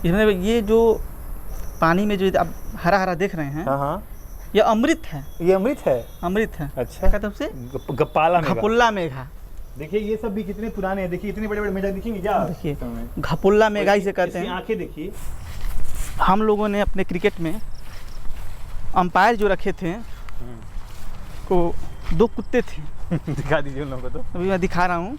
इसमें ये जो पानी में जो आप हरा हरा देख रहे हैं, हाँ, ये अमृत है। ये अमृत है। अमृत है। अच्छा, कहते हैं उसे गप्पाला मेघा। घपुल्ला मेघा। देखिए ये सब भी कितने पुराने हैं। देखिए इतने बड़े बड़े मेढक दिखेंगे क्या? देखिए घपुल्ला मेघा इसे कहते हैं। आंखें देखिए। हम लोगों ने अपने क्रिकेट में अंपायर जो रखे थे को 2 कुत्ते थे। दिखा दीजिए उन लोगों को। तो अभी मैं दिखा रहा हूँ।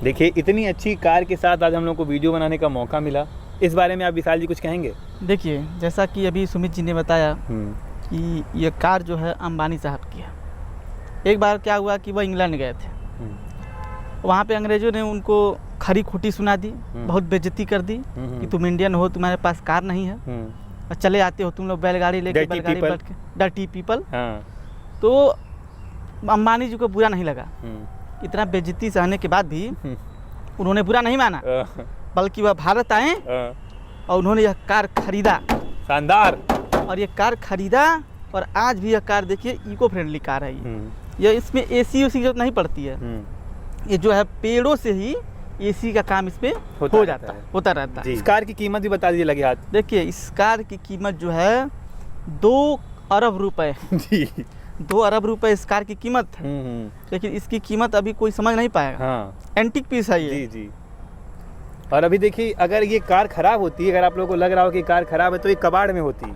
देखिए इतनी अच्छी कार के साथ आज हम लोग को वीडियो बनाने का मौका मिला। इस बारे में आप विशाल जी कुछ कहेंगे? देखिए जैसा कि अभी सुमित जी ने बताया कि ये कार जो है अंबानी साहब की है। एक बार क्या हुआ कि वह इंग्लैंड गए थे, वहाँ पे अंग्रेज़ों ने उनको खरी खोटी सुना दी, बहुत बेइज्जती कर दी कि तुम इंडियन हो, तुम्हारे पास कार नहीं है और चले आते हो तुम लोग बैलगाड़ी लेके, बैलगाड़ी बैठ के, डर्टी पीपल। तो अंबानी जी को बुरा नहीं लगा। इतना बेइज्जती सहने के बाद भी उन्होंने बुरा नहीं माना, बल्कि वह भारत आए और उन्होंने यह कार खरीदा। शानदार। और ये कार खरीदा और आज भी यह कार देखिए इको फ्रेंडली कार है। ये इसमें एसी उसी जरूरत नहीं पड़ती है। ये जो है पेड़ों से ही एसी का काम इसमें हो जाता है, होता रहता है। इस कार की कीमत भी बता दीजिए लगे हाथ। देखिए इस कार की कीमत जो है 2 अरब रुपए जी। 2 अरब रुपए इस कार की कीमत है। लेकिन इसकी कीमत अभी कोई समझ नहीं पाएगा। एंटीक पीस है ये। जी। और अभी देखिए अगर ये कार खराब होती, अगर आप लोगों को लग रहा हो कि कार खराब है, तो ये कबाड़ में होती।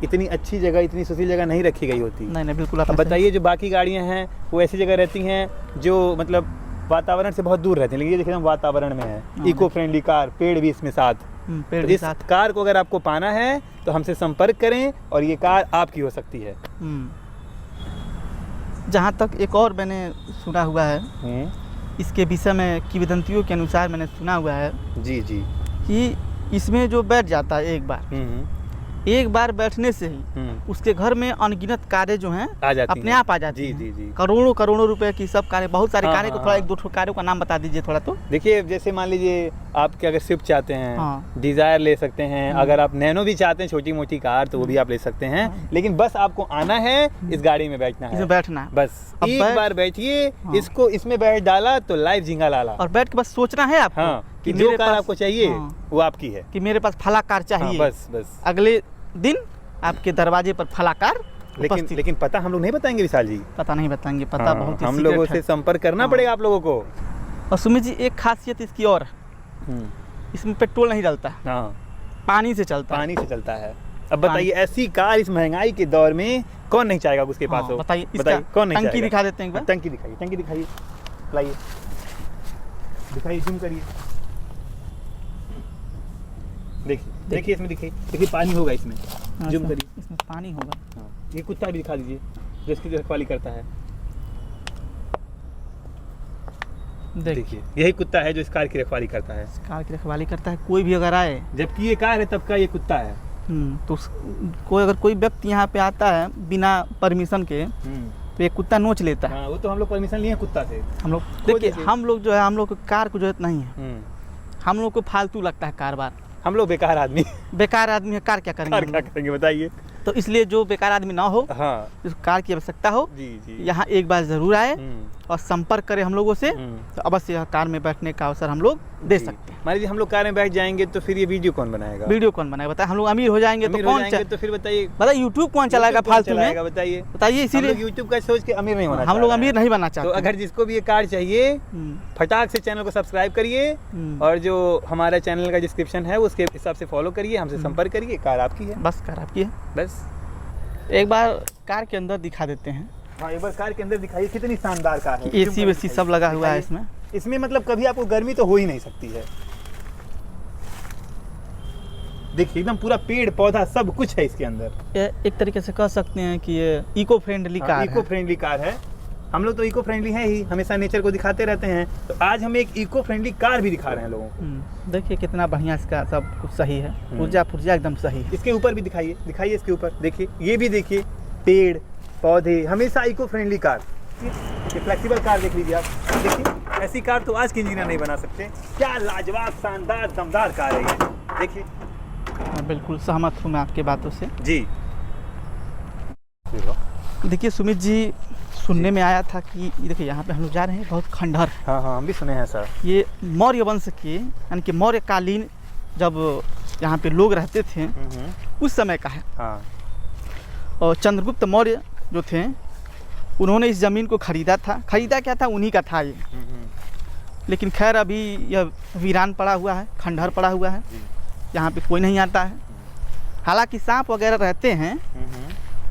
इतनी अच्छी जगह, इतनी सुशील जगह नहीं रखी गई होती। नहीं बिल्कुल। अब बताइए जो बाकी गाड़ियां हैं वो ऐसी जगह रहती हैं जो मतलब वातावरण से बहुत दूर रहती हैं, लेकिन ये देखिए हम वातावरण में है। इको फ्रेंडली कार, पेड़ भी इसमें साथ। पेड़ तो इस कार को अगर आपको पाना है तो हमसे संपर्क करें और ये कार आपकी हो सकती है। जहाँ तक एक और मैंने सुना हुआ है इसके विषय में, किंवदंतियों के अनुसार मैंने सुना हुआ है जी कि इसमें जो बैठ जाता है एक बार बैठने से ही उसके घर में अनगिनत कारें जो हैं अपने आप आ जाती हैं। जी। करोड़ों रुपए की सब कारें, बहुत सारी कारें को थोड़ा 1-2 कारों का नाम बता दीजिए थोड़ा। तो देखिए जैसे मान लीजिए आपके अगर स्विफ्ट चाहते हैं, डिजायर ले सकते हैं, अगर आप नैनो भी चाहते हैं छोटी मोटी कार तो वो भी आप ले सकते हैं। लेकिन बस आपको आना है, इस गाड़ी में बैठना है, इसमें बैठना है। बस एक बार बैठिए, इसको इसमें बैठ डाला तो लाइफ झिंगा लाला। और बैठ के बस सोचना है आपको कि जो कार आपको चाहिए वो आपकी है, कि मेरे पास फला कार चाहिए। बस अगले दिन आपके दरवाजे पर फला कार। लेकिन पता हम लोग नहीं बताएंगे विशाल जी। पता नहीं बताएंगे, पता बहुत हम लोगों से संपर्क करना पड़ेगा आप लोगों को। और सुमित जी एक खासियत इसकी और, इसमें पेट्रोल नहीं डलता, पानी से चलता है। अब बताइए ऐसी कार इस महंगाई के दौर में कौन नहीं चाहेगा उसके पास हो? बताइए कौन नहीं चाहेगा? टंकी दिखा देते हैं। टंकी दिखाइए, लाइए, दिखाइए, जूम करिए। देखिए इसमें देखिए पानी होगा इसमें। जूम करिए, इसमें पानी होगा। ये कुत्ता भी दिखा दीजिए जो इसकी रखवाली करता है। देखिए यही कुत्ता है जो इस कार की रखवाली करता है। इस कार की रखवाली करता है। कोई भी अगर आए, जबकि ये कार है तब का ये कुत्ता है। तो अगर कोई व्यक्ति यहाँ पे आता है बिना परमिशन के तो ये कुत्ता नोच लेता है। वो तो हम लोग परमिशन लिए कुत्ता से। हम लोग देखिए, हम लोग जो है, हम लोग को कार को जरूरत नहीं है। हम लोग को फालतू लगता है कार। हम लोग बेकार आदमी है। कार क्या करेंगे बताइए। तो इसलिए जो बेकार आदमी ना हो, जिस कार की आवश्यकता हो, यहाँ एक बार जरूर आए और संपर्क करें हम लोगों से, तो अवश्य यह कार में बैठने का अवसर हम लोग दे सकते हैं। मान लीजिए हम लोग कार में बैठ जाएंगे तो फिर ये वीडियो कौन बनाएगा? बताए हम लोग अमीर हो जाएंगे तो कौन, तो फिर बताइए यूट्यूब कौन चलाएगा फालतू में? बताइए। इसीलिए यूट्यूब का सोच के अमीर नहीं होना, हम लोग अमीर नहीं बनना चाहते। तो अगर जिसको भी ये कार चाहिए फटाक से चैनल को सब्सक्राइब करिए और जो हमारा चैनल का डिस्क्रिप्शन है उसके हिसाब से फॉलो करिए, हमसे संपर्क करिए। कार आपकी है, बस कार आपकी है। बस एक बार कार के अंदर दिखा देते हैं। एक बार कार के अंदर दिखाइए, कितनी शानदार कार है। एसी वेसी सब लगा हुआ है इसमें मतलब कभी आपको गर्मी तो हो ही नहीं सकती है। देखिए एकदम पूरा पेड़ पौधा सब कुछ है इसके अंदर। एक तरीके से कह सकते हैं कि ये इको फ्रेंडली कार है। हम लोग तो इको फ्रेंडली हैं ही, हमेशा नेचर को दिखाते रहते हैं। तो आज हम एक इको फ्रेंडली कार भी दिखा रहे हैं लोगों को। देखिए कितना बढ़िया इसका सब कुछ सही है, पुर्जा एकदम सही है। इसके ऊपर भी दिखाइए इसके ऊपर देखिए, ये भी देखिए पेड़ पौधे, हमेशा इको फ्रेंडली कार। ये फ्लेक्सिबल कार देख लीजिए आप, देखिए ऐसी कार तो आज के इंजीनियर नहीं बना सकते। क्या लाजवाब शानदार दमदार कार है ये, देखिए बिल्कुल सहमत हूँ मैं आपकी बातों से जी। देखिए सुमित जी, सुनने में आया था कि देखिए यहाँ पे हम लोग जा रहे हैं, बहुत खंडहर। हाँ हाँ, हम भी सुने हैं सर। ये मौर्य वंश के, यानी कि मौर्यकालीन जब यहाँ पे लोग रहते थे उस समय का है। हाँ। और चंद्रगुप्त मौर्य जो थे उन्होंने इस ज़मीन को ख़रीदा था। ख़रीदा क्या था, उन्हीं का था ये। लेकिन खैर अभी यह वीरान पड़ा हुआ है, खंडहर पड़ा हुआ है, यहाँ पे कोई नहीं आता है। हालांकि सांप वगैरह रहते हैं,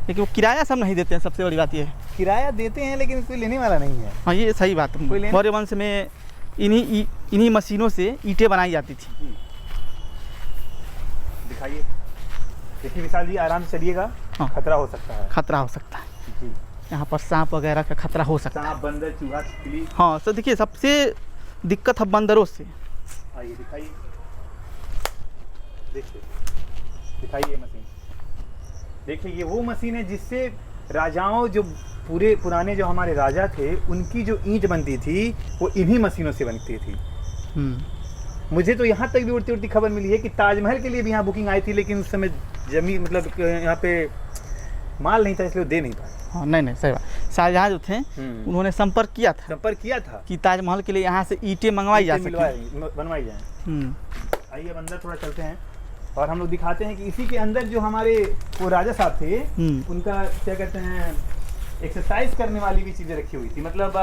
लेकिन वो किराया सब नहीं देते हैं। सबसे बड़ी बात ये है, किराया देते हैं लेकिन कोई लेने वाला नहीं है। हाँ, ये सही बात है। मौर्य वंश में इन्हीं मशीनों से ईंटें बनाई जाती थी। दिखाइए, देखिए विशाल जी, आराम से चलिएगा। हाँ, खतरा हो सकता है। खतरा हो सकता है जी। यहाँ पर सांप वगैरह का खतरा हो सकता है। सांप, बंदर, चूहा, छिपकली। हाँ सर, देखिए सबसे दिक्कत है बंदरों से। आइए दिखाइए, देखिए दिखाइए मशीन। देखिए ये वो मशीन है जिससे राजाओं, जो पूरे पुराने जो हमारे राजा थे, उनकी जो ईंट बनती थी वो इन्हीं मशीनों से बनती थी। मुझे तो यहाँ तक भी उड़ती उड़ती खबर मिली है कि ताजमहल के लिए भी यहाँ बुकिंग आई थी, लेकिन उस समय जमीन मतलब यहाँ पे माल नहीं था, इसलिए दे नहीं पाए। हाँ नहीं सही बात। शाहजहाँ जो थे उन्होंने संपर्क किया था कि ताजमहल के लिए यहाँ से ईंटें मंगवाई जा सकें, बनवाई जाए। आइए अब अंदर थोड़ा चलते हैं और हम लोग दिखाते हैं कि इसी के अंदर जो हमारे वो राजा साहब थे, उनका क्या कहते हैं, एक्सरसाइज करने वाली भी चीज़ें रखी हुई थी। मतलब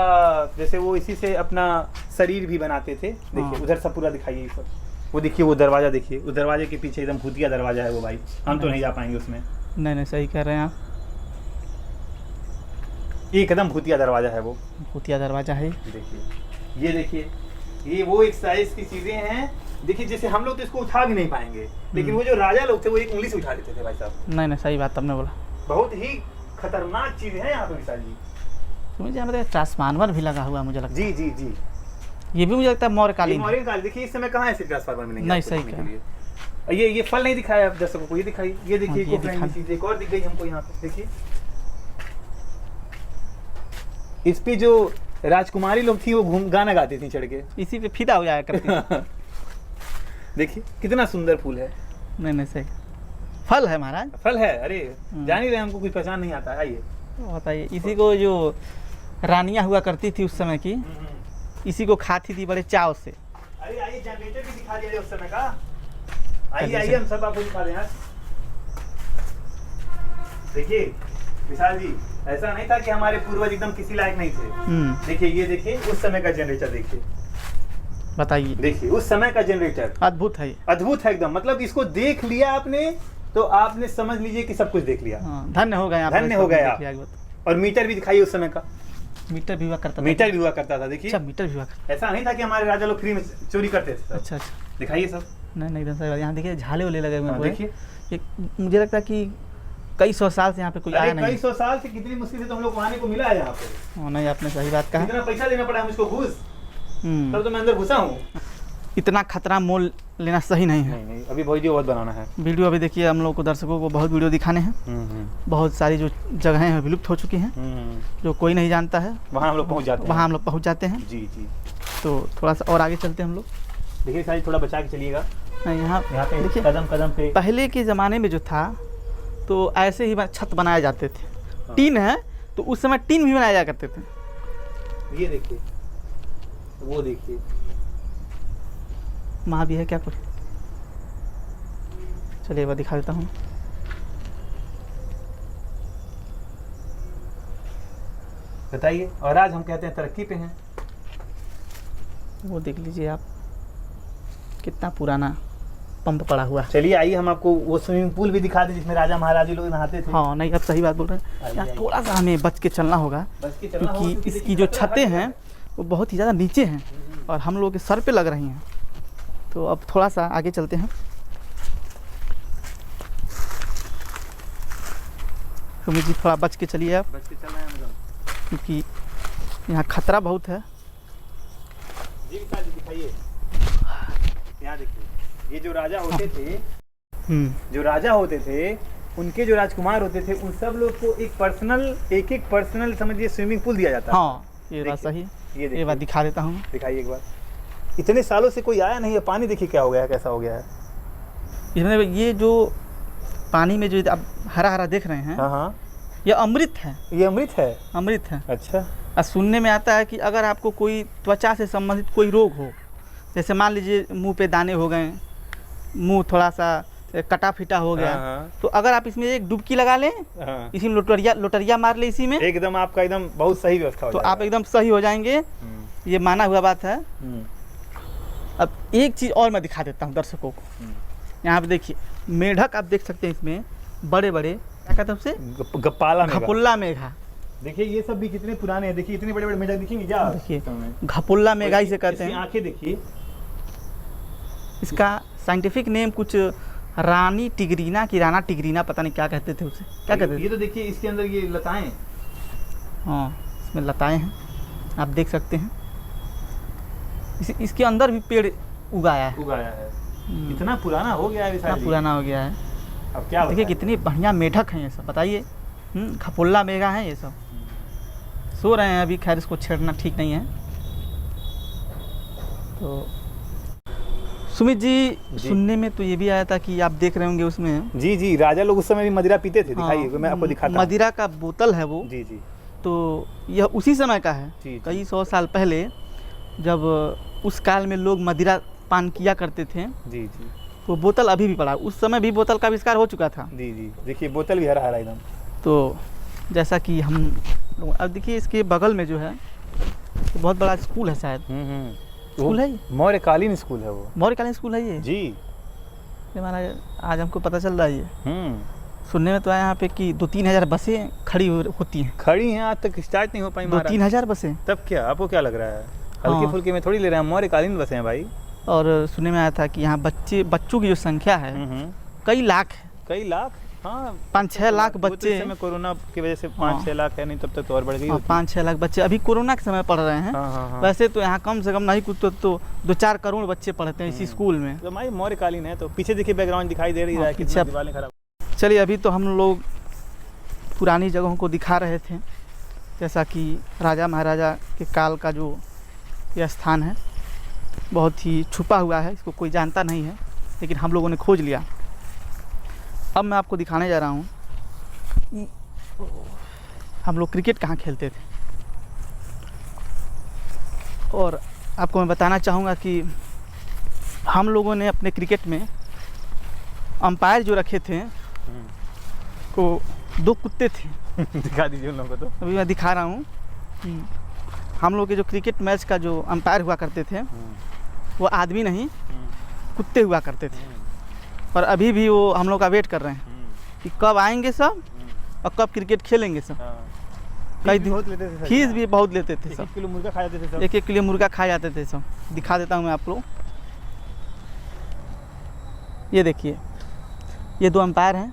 जैसे वो इसी से अपना शरीर भी बनाते थे। देखिए उधर सब पूरा दिखाइए सब। वो देखिए वो दरवाज़ा, देखिए उस दरवाजे के पीछे एकदम भूतिया दरवाज़ा है वो भाई, हम तो नहीं जा पाएंगे उसमें। नहीं सही कह रहे हैं आप, एकदम भूतिया दरवाज़ा है वो, भूतिया दरवाज़ा है। देखिए, ये देखिए, ये वो एक्सरसाइज की चीज़ें हैं। देखिए जैसे हम लोग तो इसको उठा भी नहीं पाएंगे, लेकिन वो जो राजा लोग थे वो एक उंगली से उठा लेते थे भाई साहब। नहीं सही बात आपने बोला। बहुत ही खतरनाक चीज़ है यहाँ पे विशाल जी। तो मुझे यहाँ पे ट्रांसफार्मर भी लगा हुआ मुझे लगता है। जी, ये भी मुझे लगता है मौर्यकालीन। देखिए इस समय कहाँ है ट्रांसफार्मर मिलेंगे? नहीं सही कहा। ये फल नहीं दिखाया आप दर्शकों को, ये दिखाई, ये देखिए चीज़ एक और दिख गई हमको यहाँ पे। देखिए इस पे जो राजकुमारी लोग थी वो गाना गाती थी चढ़ के, इसी पे फिदा हो जाया करती। देखिए कितना सुंदर फूल है। नहीं सही, फल है महाराज, फल है। अरे जान ही रहे, हमको कुछ पहचान नहीं आता है। आइए बताइए, इसी को जो रानियां हुआ करती थी उस समय की, इसी को खाती थी बड़े चाव से। अरे आइए, जनरेटर भी दिखा दिया उस समय का। आइए हम सब आपको दिखा दें। देखिए विशाल जी, ऐसा नहीं था कि हमारे पूर्वज एकदम किसी लायक नहीं थे। देखिए ये देखिए उस समय का जनरेटर, देखिए बताइए, देखिए उस समय का जनरेटर अद्भुत है, अद्भुत है एकदम। मतलब इसको देख लिया आपने तो आपने समझ लीजिए कि सब कुछ देख लिया। धन्य हो गया, धन्य हो गया। और मीटर भी दिखाइए उस समय का। मीटर भी हुआ करता था। मीटर भी हुआ करता था। देखिए मीटर भी हुआ करता। ऐसा नहीं था कि हमारे राजा लोग फ्री में चोरी करते थे। अच्छा दिखाइए सब। नहीं सही बात। यहाँ देखिए झाले वाले लगे हुए हैं। देखिए मुझे लगता है कि कई सौ साल से यहाँ पे कोई आया नहीं। कई सौ साल से कितनी मुश्किल से तो हम लोग आने को मिला है यहाँ पे। नहीं, आपने सही बात कहा। कितना पैसा देना पड़ा है मुझको घूस, तब तो मैं अंदर घुसा हूँ। इतना खतरा मोल लेना सही नहीं है। नहीं, अभी वीडियो बहुत बनाना है। वीडियो अभी देखिए, हम लोग को दर्शकों को बहुत वीडियो दिखाने हैं। बहुत सारी जो जगहें हैं विलुप्त हो चुकी हैं, जो कोई नहीं जानता है, वहाँ हम लोग पहुँच जाते हैं। जी। तो थोड़ा सा और आगे चलते हैं हम लोग। देखिए साइज थोड़ा बचा के चलिएगा। यहाँ पे देखिए कदम पे पहले के ज़माने में जो था तो ऐसे ही छत बनाए जाते थे। टीन है तो उस समय टीन भी बनाए जाया करते थे। ये देखिए, वो देखिए, वहाँ भी है क्या कुछ? चलिए वह दिखा देता हूँ। बताइए। और आज हम कहते हैं तरक्की पे हैं। वो देख लीजिए आप, कितना पुराना पंप पड़ा हुआ है। चलिए आइए हम आपको वो स्विमिंग पूल भी दिखा दें जिसमें राजा महाराजे लोग नहाते थे। हाँ नहीं, आप सही बात बोल रहे हैं। यहाँ थोड़ा सा हमें बच के चलना होगा, क्योंकि इसकी जो छतें हैं वो बहुत ही ज़्यादा नीचे हैं और हम लोग के सर पे लग रही हैं। तो अब थोड़ा सा आगे चलते हैं। सुमित जी थोड़ा बच के चलिए आप, बच के चलना है क्योंकि यहाँ खतरा बहुत है। जी दिखाइए, यहाँ देखिए, ये जो राजा होते थे, उनके जो राजकुमार होते थे, उन सब लोग को एक पर्सनल समझिए स्विमिंग पूल दिया जाता है। हाँ ये बात सही। ये बात दिखा देता हूँ। दिखाइए एक बार। इतने सालों से कोई आया नहीं है, पानी देखिए क्या हो गया है, कैसा हो गया है। इसमें ये जो पानी में जो आप हरा हरा देख रहे हैं, हाँ हाँ, ये अमृत है। ये अमृत है। अमृत है। अच्छा। और सुनने में आता है कि अगर आपको कोई त्वचा से संबंधित कोई रोग हो, जैसे मान लीजिए मुंह पे दाने हो गए, मुंह थोड़ा सा कटा फिटा हो गया, हाँ। तो अगर आप इसमें एक डुबकी लगा लें, हाँ। इसी में लोटरिया मार ले इसी में, एकदम आपका एकदम बहुत सही व्यवस्था हो तो जाएगा। आप एकदम सही हो जाएंगे। ये माना हुआ बात है। अब एक चीज़ और मैं दिखा देता हूँ दर्शकों को। यहाँ पे देखिए मेढक आप देख सकते हैं, इसमें बड़े बड़े क्या कहते हैं उसे, गप्पाला मेघा। घपुल्ला मेघा। देखिए ये सब भी कितने पुराने हैं। देखिए इतने बड़े बड़े मेढक दिखेंगे क्या? देखिए घपुल्ला मेघा इसे कहते हैं। आंखें देखिए, इसका साइंटिफिक नेम कुछ रानी टिगरीना की राना टिगरीना, पता नहीं क्या कहते थे उसे, क्या कहते थे। ये तो देखिए इसके अंदर ये लताएं, हाँ इसमें लताएं हैं, आप देख सकते हैं। इसके अंदर भी पेड़ उगाया है। इतना पुराना हो गया है, इतना पुराना हो गया है। अब क्या देखिए कितनी बढ़िया मेढक हैं ये सब, बताइए। घपुल्ला मेघा हैं ये सब। सो रहे हैं अभी, खैर इसको छेड़ना ठीक नहीं है। तो सुमित जी, सुनने में तो ये भी आया था कि आप देख रहे होंगे उसमें, जी जी, राजा लोग उस समय भी मदिरा पीते थे। दिखाइए, मैं आपको दिखाता हूं। मदिरा का बोतल है वो। जी जी। तो यह उसी समय का है। जी। कई 100 साल पहले जब उस काल में लोग मदिरा पान किया करते थे, जी जी, तो बोतल अभी भी पड़ा। उस समय भी बोतल का आविष्कार हो चुका था। जी जी, देखिए बोतल भी हरा हरा एकदम। तो जैसा कि हम अब देखिए इसके बगल में जो है, तो बहुत बड़ा स्कूल है शायद। स्कूल है, मौर्यकालीन स्कूल है वो। मौर्यकालीन स्कूल है ये जी। ये महाराज आज हमको पता चल रहा है ये। सुनने में तो आया यहाँ पे कि 2-3 हज़ार बसें खड़ी होती हैं। खड़ी हैं, आज तक स्टार्ट नहीं हो पाई। 2-3 हज़ार बसें। तब क्या आपको क्या लग रहा है? हल्के फुल्के में थोड़ी ले रहे हैं, मौर्यकालीन बसें हैं भाई। और सुनने में आया था कि यहाँ बच्चों की जो संख्या है कई लाख है। कई लाख, हाँ 5-6 लाख बच्चे। समय कोरोना की वजह से 5-6 लाख है, नहीं तब तक तो और बढ़ गई। 5-6 लाख बच्चे अभी कोरोना के समय पढ़ रहे हैं। वैसे तो यहाँ कम से कम नहीं कुछ तो 2-4 करोड़ बच्चे पढ़ते हैं इसी स्कूल में। तो भाई मौर्यकालीन है। तो पीछे देखिए बैकग्राउंड दिखाई दे रही है, पीछे दीवारें खराब। चलिए अभी तो हम लोग पुरानी जगहों को दिखा रहे थे, जैसा कि राजा महाराजा के काल का जो यह स्थान है, बहुत ही छुपा हुआ है, इसको कोई जानता नहीं है, लेकिन हम लोगों ने खोज लिया। अब मैं आपको दिखाने जा रहा हूँ हम लोग क्रिकेट कहाँ खेलते थे। और आपको मैं बताना चाहूँगा कि हम लोगों ने अपने क्रिकेट में अंपायर जो रखे थे को 2 कुत्ते थे। दिखा दीजिए उन लोगों को। तो अभी मैं दिखा रहा हूँ। हम लोग के जो क्रिकेट मैच का जो अंपायर हुआ करते थे, वो आदमी नहीं कुत्ते हुआ करते थे। और अभी भी वो हम लोग का वेट कर रहे हैं कि कब आएंगे सब और कब क्रिकेट खेलेंगे सब। कई दिन फीस भी बहुत लेते थे सब। 1 किलो मुर्गा खा जाते थे सब। 1 किलो मुर्गा खा जाते थे सब। दिखा देता हूँ मैं आप लोग। ये देखिए, ये 2 अंपायर हैं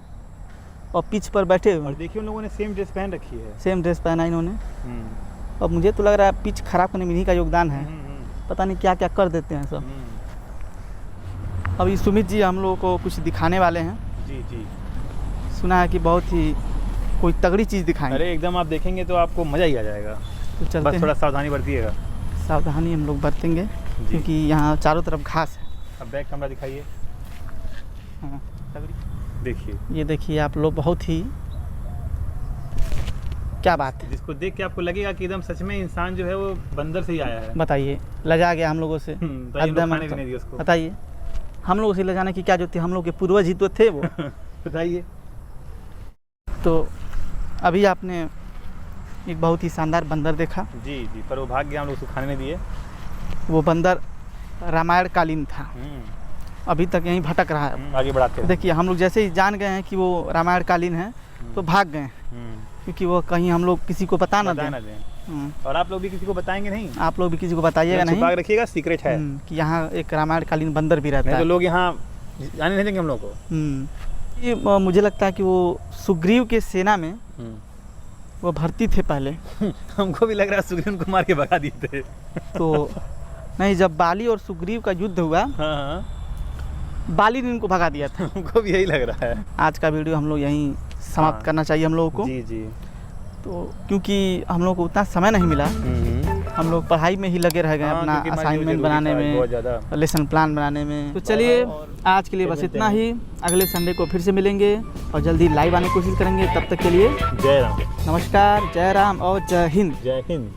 और पिच पर बैठे हुए। और देखिए उन लोगों ने सेम ड्रेस पहन रखी है। सेम ड्रेस पहना इन्होंने। और मुझे तो लग रहा है पिच खराब करने में इन्हीं का योगदान है। पता नहीं क्या क्या कर देते हैं सब। अभी सुमित जी हम लोगों को कुछ दिखाने वाले हैं। जी जी, सुना है कि बहुत ही कोई तगड़ी चीज़ दिखाएंगे। अरे एकदम, आप देखेंगे तो आपको मज़ा ही आ जाएगा। तो चलते बस हैं। थोड़ा सावधानी बरतिएगा। सावधानी हम लोग बरतेंगे क्योंकि यहाँ चारों तरफ घास है। अब बैक कैमरा दिखाइए। हाँ देखिए, ये देखिए आप लोग, बहुत ही क्या बात है। जिसको देख के आपको लगेगा कि एकदम सच में इंसान जो है वो बंदर से ही आया है। बताइए, लजा गया हम लोगों से। बताइए, हम लोगों से लजाने की क्या जो थी, हम लोग के पूर्वज ही तो थे वो। बताइए। तो अभी आपने एक बहुत ही शानदार बंदर देखा। जी जी, पर वो भाग गया, हम लोग उसको खाने नहीं दिए। वो बंदर रामायण कालीन था, अभी तक यहीं भटक रहा है। आगे बढ़ाते हैं। देखिए हम लोग जैसे ही जान गए हैं कि वो रामायण कालीन है तो भाग गए, क्योंकि वो कहीं हम लोग किसी को बता ना दें। और आप लोग भी किसी को बताएंगे नहीं। आप लोग भी किसी को बताइएगा नहीं, छुपा के रखिएगा, सीक्रेट है कि यहाँ एक रामायण कालीन बंदर भी रहता है। तो लोग यहाँ जाने नहीं देंगे हम लोग को। ये मुझे लगता है कि वो सुग्रीव के सेना में वो भर्ती थे पहले। हमको भी लग रहा है सुग्रीव को मार के भगा दिए थे। तो नहीं, जब बाली और सुग्रीव का युद्ध हुआ, बाली ने इनको भगा दिया था। हमको भी यही लग रहा है। आज का वीडियो हम लोग यहीं समाप्त करना चाहिए हम लोगों को। जी जी। तो क्योंकि हम लोग को उतना समय नहीं मिला, हम लोग पढ़ाई में ही लगे रह गए अपना असाइनमेंट बनाने में, लेसन प्लान बनाने में। तो चलिए आज के लिए बस इतना ही। अगले संडे को फिर से मिलेंगे और जल्दी लाइव आने की कोशिश करेंगे। तब तक के लिए जय राम, नमस्कार, जय राम और जय हिंद। जय हिंद।